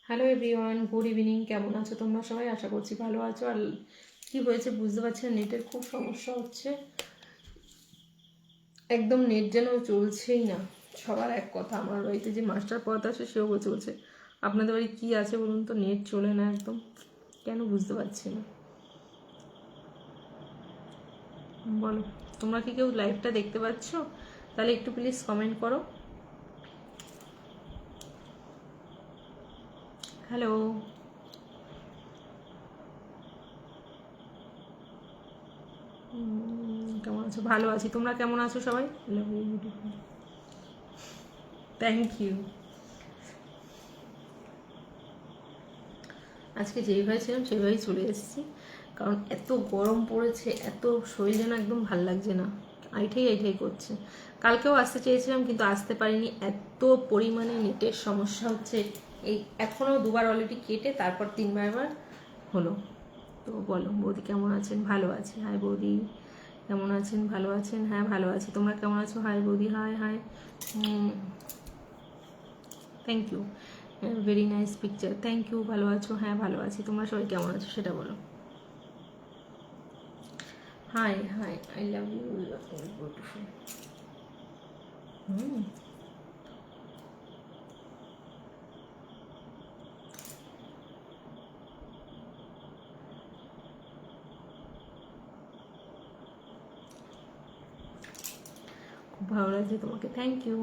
Hello everyone, good evening. কেমন আছো তোমরা সবাই? আশা করছি ভালো আছো। আর কী হয়েছে বুঝতে পারছি না, নেটের খুব সমস্যা হচ্ছে। একদম নেট যেন চলছেই না। সবার এক কথা, আমার বাড়িতে যে মাস্টার পড়াতে আসে সেও বলছে আপনাদের বাড়ি কী আছে বলুন তো, নেট চলে না একদম, কেন বুঝতে পারছি না। বলো, তোমরা কি কেউ লাইভটা দেখতে পাচ্ছ? তাহলে একটু প্লিজ কমেন্ট করো। হ্যালো, কেমন আছো? ভালো আছি, তোমরা কেমন আছো সবাই? Love you, beautiful, thank you. আজকে যেইভাবে ছিলাম সেইভাবেই চলে এসেছি, কারণ এত গরম পড়েছে, এত শরীর যেন একদম ভাল লাগছে না, আইঠাই আইঠাই করছে। কালকেও আসতে চেয়েছিলাম কিন্তু আসতে পারিনি, এত পরিমাণে নেটের সমস্যা হচ্ছে। এই এখনও দুবার অলরেডি কেটে তারপর তিনবার হলো। তো বলো বৌদি কেমন আছেন? ভালো আছি। হাই বৌদি, কেমন আছেন? ভালো আছেন? হ্যাঁ ভালো আছি, তোমরা কেমন আছো? হাই বৌদি, hi hi, thank you, very nice picture, thank you. ভালো আছো? হ্যাঁ ভালো আছি, তোমরা সবাই কেমন আছো সেটা বলো। Hi hi, I love you, beautiful. খুব ভালো লাগছে তোমাকে, থ্যাংক ইউ।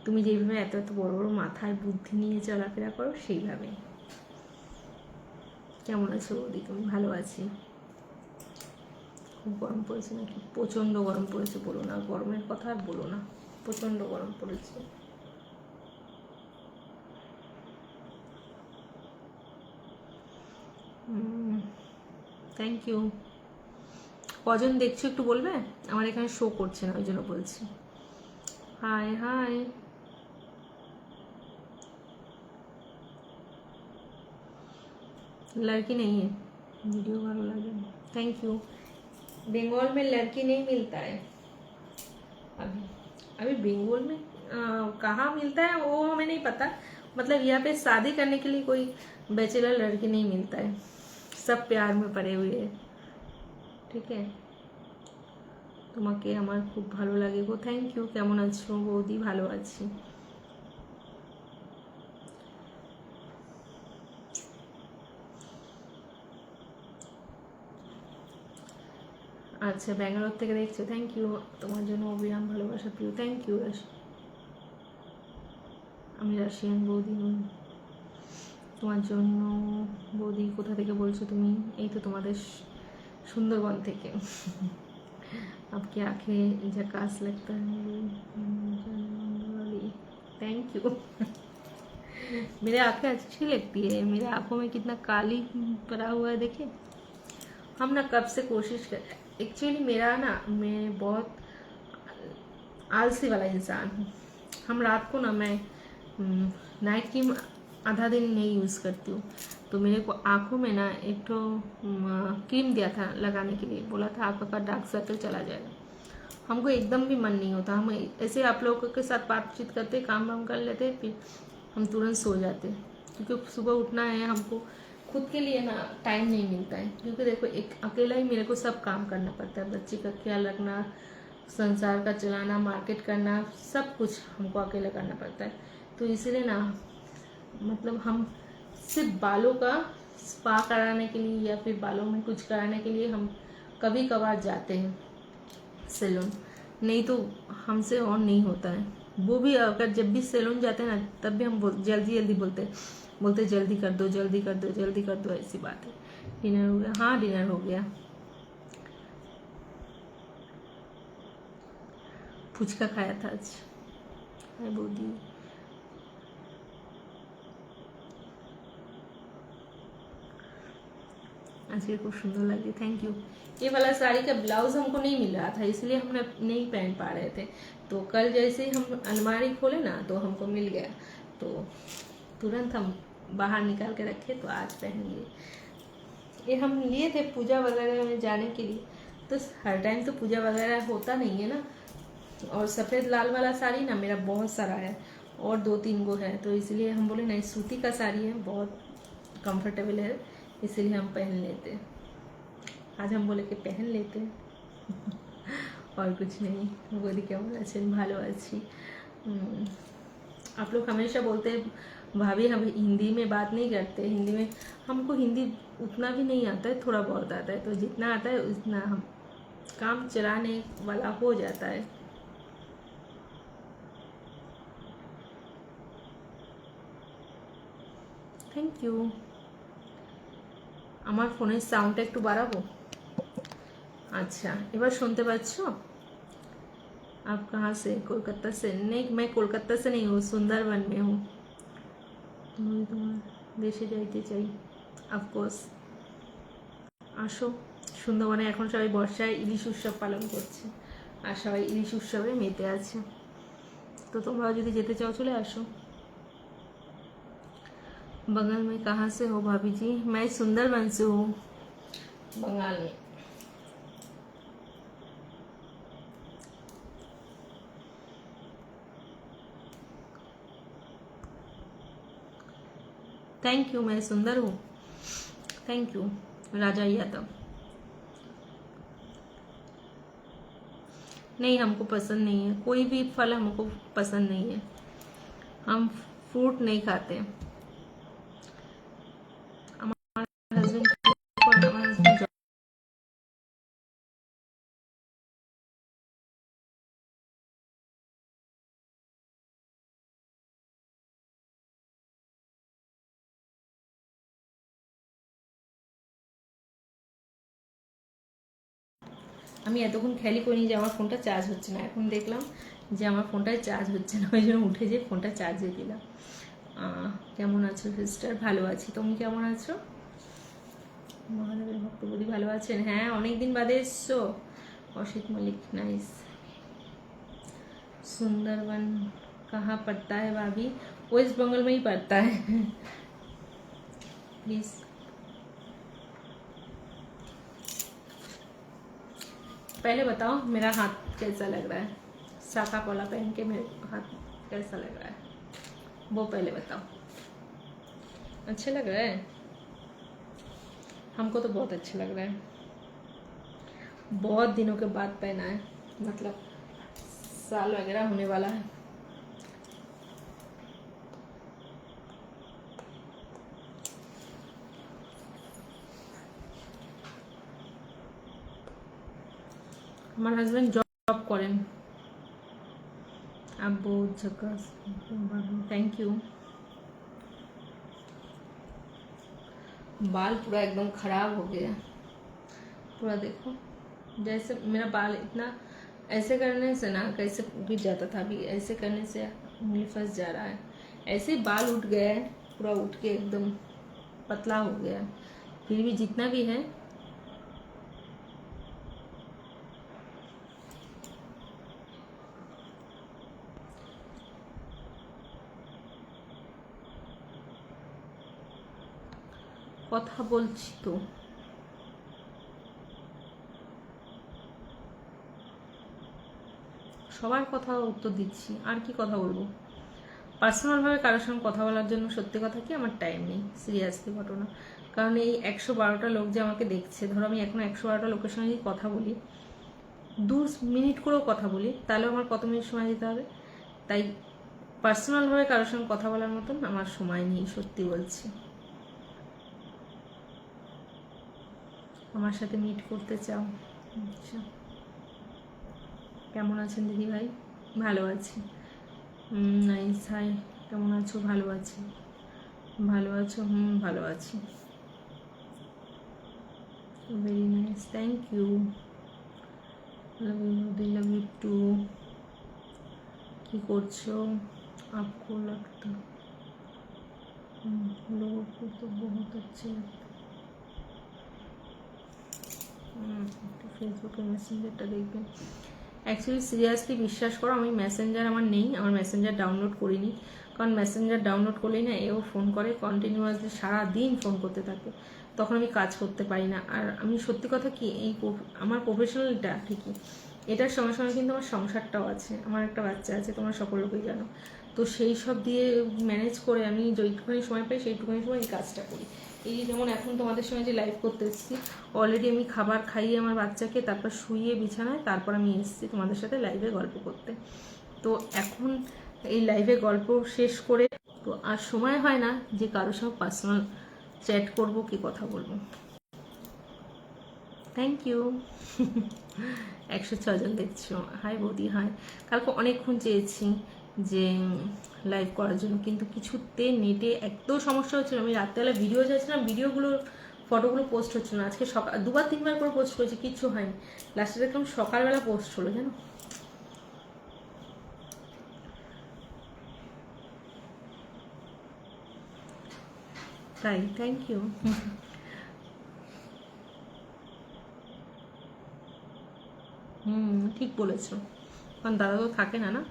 তুমি যেইভাবে এত এত বড় বড় মাথায় বুদ্ধি নিয়ে চলাফেরা করো সেইভাবে। কেমন আছো বৌদি? তুমি? ভালো আছি। খুব গরম পড়েছে নাকি? প্রচণ্ড গরম পড়েছে, বলো না, গরমের কথা আর বলো না, প্রচণ্ড গরম পড়েছে। Thank you. কজন দেখছো একটু বলবে? আমার এখানে শো করছে না, ওই জন্য বলছি। হাই হাই, लड़की नहीं है, वीडियो भालो लगे, थैंक यू। बंगाल में लड़की नहीं मिलता है अभी। अभी बंगाल में कहाँ मिलता है वो हमें नहीं पता, मतलब यहाँ पे शादी करने के लिए कोई बैचलर लड़की नहीं मिलता है, सब प्यार में पड़े हुए हैं। ठीक है, তোমাকে আমার খুব ভালো লাগে গো, থ্যাংক ইউ। কেমন আছো বৌদি? ভালো আছি। আচ্ছা, ব্যাঙ্গালোর থেকে দেখছো, থ্যাংক ইউ। তোমার জন্য অবিরাম ভালোবাসা প্রিয়, থ্যাংক ইউ। আমি রাশিয়ান বৌদি নই। তোমার জন্য বৌদি। কোথা থেকে বলছো তুমি? এই তো তোমাদের সুন্দরবন থেকে। आपकी आंखें झकास लगता है, थैंक यू। मेरे आंखें अच्छी लगती है, मेरे आंखों में कितना काली पड़ा हुआ है, देखिए। हम ना कब से कोशिश कर, एक्चुअली मेरा ना, मैं बहुत आलसी वाला इंसान हूँ। हम रात को ना, मैं नाइट क्रीम आधा दिन नहीं यूज़ करती हूँ, तो मेरे को आँखों में ना एक तो क्रीम दिया था लगाने के लिए, बोला था आँखों का डार्क सर्कल चला जाएगा। हमको एकदम भी मन नहीं होता, हम ऐसे आप लोगों के साथ बातचीत करते, काम वाम कर लेते, फिर हम तुरंत सो जाते, क्योंकि सुबह उठना है हमको, खुद के लिए ना टाइम नहीं मिलता है। क्योंकि देखो, एक अकेला ही मेरे को सब काम करना पड़ता है, बच्चे का ख्याल रखना, संसार का चलाना, मार्केट करना, सब कुछ हमको अकेले करना पड़ता है। तो इसलिए ना, मतलब हम सिर्फ बालों का स्पा कराने के लिए या फिर बालों में कुछ कराने के लिए हम कभी कभार जाते हैं सैलून, नहीं तो हमसे और नहीं होता है। वो भी अगर जब भी सैलून जाते हैं ना, तब भी हम जल्दी जल्दी बोलते जल्दी कर दो, जल्दी कर दो, जल्दी कर दो, ऐसी बात है। डिनर हो गया? हाँ डिनर हो गया। फुचका खाया था आज। हाय बोदी, आज ये खूब सुंदर लगी, थैंक यू। ये वाला साड़ी का ब्लाउज हमको नहीं मिल रहा था, इसलिए हम नहीं पहन पा रहे थे। तो कल जैसे ही हम अलमारी खोले ना, तो हमको मिल गया, तो तुरंत हम बाहर निकाल के रखे, तो आज पहन लिए। ये हम लिए थे पूजा वगैरह में जाने के लिए, तो हर टाइम तो पूजा वगैरह होता नहीं है ना। और सफ़ेद लाल वाला साड़ी ना मेरा बहुत सारा है, और 2-3 गो है, तो इसलिए हम बोले नहीं, सूती का साड़ी है, बहुत कंफर्टेबल है, इसीलिए हम पहन लेते। आज हम बोले कि पहन लेते और कुछ नहीं। बोली केमन आছেন? ভালো আছি। आप लोग हमेशा बोलते हैं भाभी हम हिंदी में बात नहीं करते, हिंदी में हमको हिंदी उतना भी नहीं आता है, थोड़ा बहुत आता है, तो जितना आता है उतना हम काम चलाने वाला हो जाता है। Thank you. আমার ফোনের সাউন্ডটা একটু বাড়াবো। अच्छा, এবার শুনতে পাচ্ছ? आप कहाँ से? कोलकाता से? नहीं, मैं कोलकाता से नहीं हूँ, सुंदरबन में हूँ। তোমার দেশে যাইতে চাই, অফকোর্স আসো। সুন্দরবনে এখন সবাই বর্ষায় ইলিশ উৎসব পালন করছে, আর সবাই ইলিশ উৎসবে মেতে আছে, তো তোমরাও যদি যেতে চাও চলে আসো। बंगाल में कहाँ से हो भाभी जी? मैं सुंदरबन से हूँ, बंगाल में। थैंक यू, मैं सुंदर हूँ। थैंक यू राजा यादव। नहीं, हमको पसंद नहीं है, कोई भी फल हमको पसंद नहीं है, हम फ्रूट नहीं खाते। हमारे हस्बैंड আমি এতক্ষণ খেয়ালই করিনি যে আমার ফোনটা চার্জ হচ্ছে না, এখন দেখলাম যে আমার ফোনটায় চার্জ হচ্ছে না, ওই জন্য উঠে যে ফোনটা চার্জে দিলাম। কেমন আছো সিস্টার? ভালো আছি, তুমি কেমন আছো? মহাদেবের ভক্ত বলি ভালো আছেন? হ্যাঁ, অনেকদিন বাদে এসছো। অসিত মল্লিক, नाइस। सुंदरबन कहाँ पड़ता है भाभी? वेस्ट बंगाल में ही पड़ता है। प्लीज पहले बताओ मेरा हाथ कैसा लग रहा है, साका पोला पहन के मेरे हाथ कैसा लग रहा है, वो पहले बताओ। अच्छा लग रहा है? हमको तो बहुत अच्छा लग रहा है, बहुत दिनों के बाद पहना है, मतलब साल वगैरह होने वाला है। আমার হাজব্যান্ড জব করেন। আব্বু ঝকাস, थैंक यू। बाल पूरा एकदम खराब हो गया, पूरा देखो, जैसे मेरा बाल इतना ऐसे करने से ना कैसे गिर जाता था, अभी ऐसे करने से उंगली फंस जा रहा है, ऐसे ही बाल उठ गया है, पूरा उठ के एकदम पतला हो गया, फिर भी जितना भी है কথা বলছি তো। সবার কথা উত্তর দিচ্ছি, আর কি কথা বলবো? পার্সোনালভাবে কারোর সঙ্গে কথা বলার জন্য সত্যি কথা কি আমার টাইম নেই, সিরিয়াসলি ঘটনা। কারণ এই 112টা লোক যে আমাকে দেখছে, ধরো আমি এখন 112টা লোকের সঙ্গে যদি কথা বলি, 2 মিনিট করেও কথা বলি, তাহলে আমার কত মিনিট সময় দিতে হবে? তাই পার্সোনালভাবে কারোর সঙ্গে কথা বলার মতন আমার সময় নেই, সত্যি বলছি। আমার সাথে মিট করতে চাও? আচ্ছা, কেমন আছেন দিদি ভাই? ভালো আছি। নাইস, হাই, কেমন আছো? ভালো আছি। ভালো আছো? ভালো আছি। Very nice, thank you. Love you, love you too. কি করছো? आपको लगता लोगों को तो बहुत अच्छे लगते। ফেসবুকে মেসেঞ্জারটা দেখবেন। অ্যাকচুয়ালি সিরিয়াসলি বিশ্বাস করো, আমি মেসেঞ্জার আমার নেই, আমার মেসেঞ্জার ডাউনলোড করিনি, কারণ মেসেঞ্জার ডাউনলোড করলেই না এও ফোন করে কন্টিনিউয়াসলি, সারাদিন ফোন করতে থাকে, তখন আমি কাজ করতে পারি না। আর আমি সত্যি কথা কি, এই আমার প্রফেশনালটা ঠিকই, এটার সঙ্গে সঙ্গে কিন্তু আমার সংসারটাও আছে, আমার একটা বাচ্চা আছে, তোমরা সকল লোকেই জানো। তো সেই সব দিয়ে ম্যানেজ করে আমি যেইটুখানি সময় পাই সেইটুখানি সময় এই কাজটা করি। এই যেমন এখন তোমাদের সঙ্গে যে লাইভ করতে এসেছি, অলরেডি আমি খাবার খাইয়ে আমার বাচ্চাকে, তারপর শুইয়ে বিছানায়, তারপর আমি এসেছি তোমাদের সাথে লাইভে গল্প করতে। তো এখন এই লাইভে গল্প শেষ করে তো আর সময় হয় না যে কারো সব পার্সোনাল চ্যাট করব কি কথা বলবো। Thank you. 106 জন দেখছো, হাই বৌদি হাই। কালকে অনেকক্ষণ চেয়েছি যে লাইভ করার জন্য, কিন্তু কিছুতে নেটে এত সমস্যা হচ্ছিল। আমি রাত্রেবেলা ভিডিও চাইছিলাম, ভিডিওগুলো ফটোগুলো পোস্ট হচ্ছিল না। আজকে সকাল 2-3 বার করে পোস্ট করেছি, কিচ্ছু হয়নি। লাস্টে দেখলাম সকালবেলা পোস্ট হলো, জানো। তাই থ্যাংক ইউ। ঠিক বলেছো, কারণ দাদা তো থাকে না। না,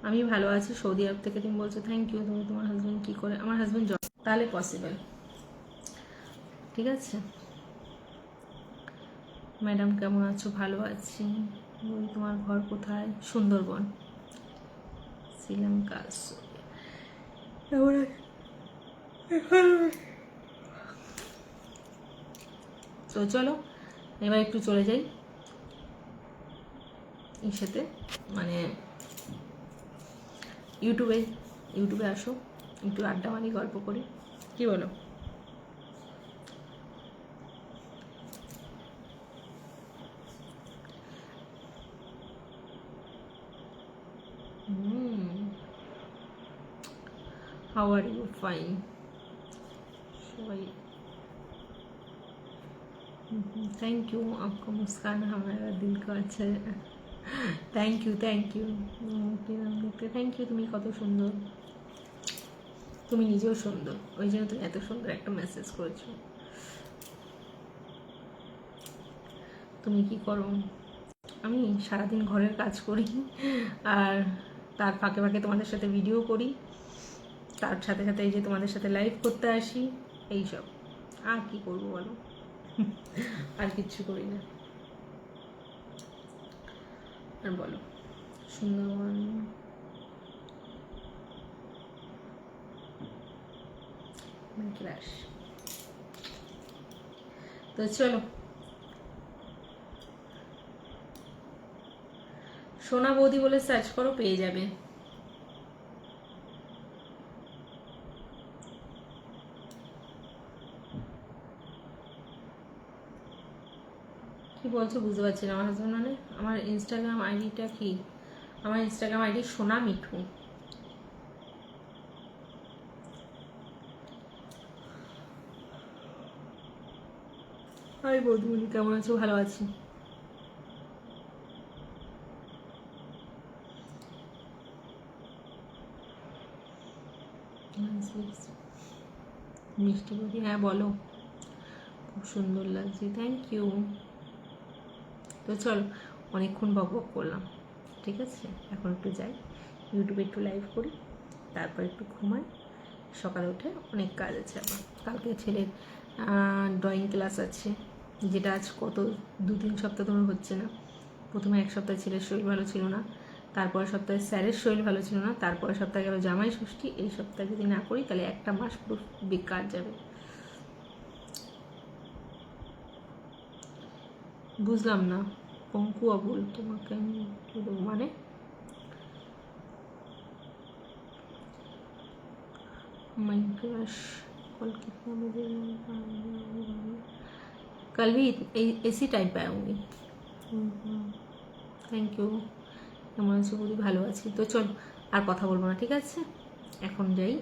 আমি ভালো আছি সৌদি আরব থেকে, তুমি বলছো থ্যাংক ইউ। তুমি তোমার হাজব্যান্ড কী করে? আমার হাজব্যান্ড জব, তাহলে পসিবল। ঠিক আছে ম্যাডাম, কেমন আছো? ভালো আছি। তোমার ঘর কোথায়? সুন্দরবন, শ্রীলঙ্কা। তো চলো এবার একটু চলে যাই এর সাথে, মানে ইউটিউবে আসো, একটু আড্ডা মারি, গল্প করি, কি বলো? How are you? ফাইন সবাই। थैंक यू, आपको मुस्कान हमारा दिल को अच्छा। Thank you thank you thank you. তুমি কত সুন্দর, তুমি নিজেও সুন্দর, ওই জন্য তুমি এত সুন্দর একটা মেসেজ করেছো। তুমি কি করো? আমি সারাদিন ঘরের কাজ করি, আর তার ফাঁকে ফাঁকে তোমাদের সাথে ভিডিও করি, তার সাথে সাথে এই যে তোমাদের সাথে লাইভ করতে আসি, এইসব। আর কি করবো বলো? আর কিচ্ছু করি না। আর বলো, সুন্দরবন ক্লাস। তো চলো, সোনা বৌদি বলে সার্চ করো, পেয়ে যাবে। কি বলছো বুঝতে পারছি না। আমার হাজব্যান্ড মানে আমার ইনস্টাগ্রাম আইডিটা কি? আমার ইনস্টাগ্রাম আইডি সোনা মিঠু। হাই বৌদিমণি, কেমন আছো? ভালো আছি। মিষ্টি বৌদি, হ্যাঁ বলো, খুব সুন্দর লাগছে, থ্যাংক ইউ। তো চলো, অনেকক্ষণ বক বক করলাম, ঠিক আছে, এখন একটু যাই ইউটিউবে একটু লাইভ করি, তারপর একটু ঘুমাই। সকালে উঠে অনেক কাজ আছে আমার। কালকে ছেলের ড্রয়িং ক্লাস আছে, যেটা আজ কত 2-3 সপ্তাহ ধরে হচ্ছে না। প্রথমে 1 সপ্তাহ ছেলের শরীর ভালো ছিল না, তারপরের সপ্তাহে স্যারের শরীর ভালো ছিল না, তারপরের সপ্তাহে গেল জামাই ষষ্ঠী। এই সপ্তাহে যদি না করি তাহলে একটা মাস পুরো বেকার যাবে। বুঝলাম না পঙ্কু আবুল, তোমাকে আমি কী দেবো মানে? माई क्रश कल कितना बजे? कल भी इसी टाइम पे आऊँगी। Thank you. কেমন আছো বলি? ভালো আছি। তো চলো আর কথা বলবো না, ঠিক আছে, এখন যাই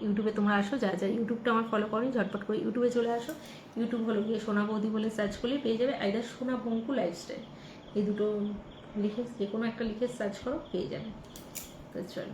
ইউটিউবে তোমরা আসো, যা যা ইউটিউবটা আমার ফলো করো, ঝটপট করে ইউটিউবে চলে আসো। ইউটিউব হলো গিয়ে সোনা বৌদি বলে সার্চ করলে পেয়ে যাবে, আইদার সোনা বঙ্কু লাইফস্টাইল, এই দুটো লিখে যে কোনো একটা লিখে সার্চ করো, পেয়ে যাবে। তো চলো।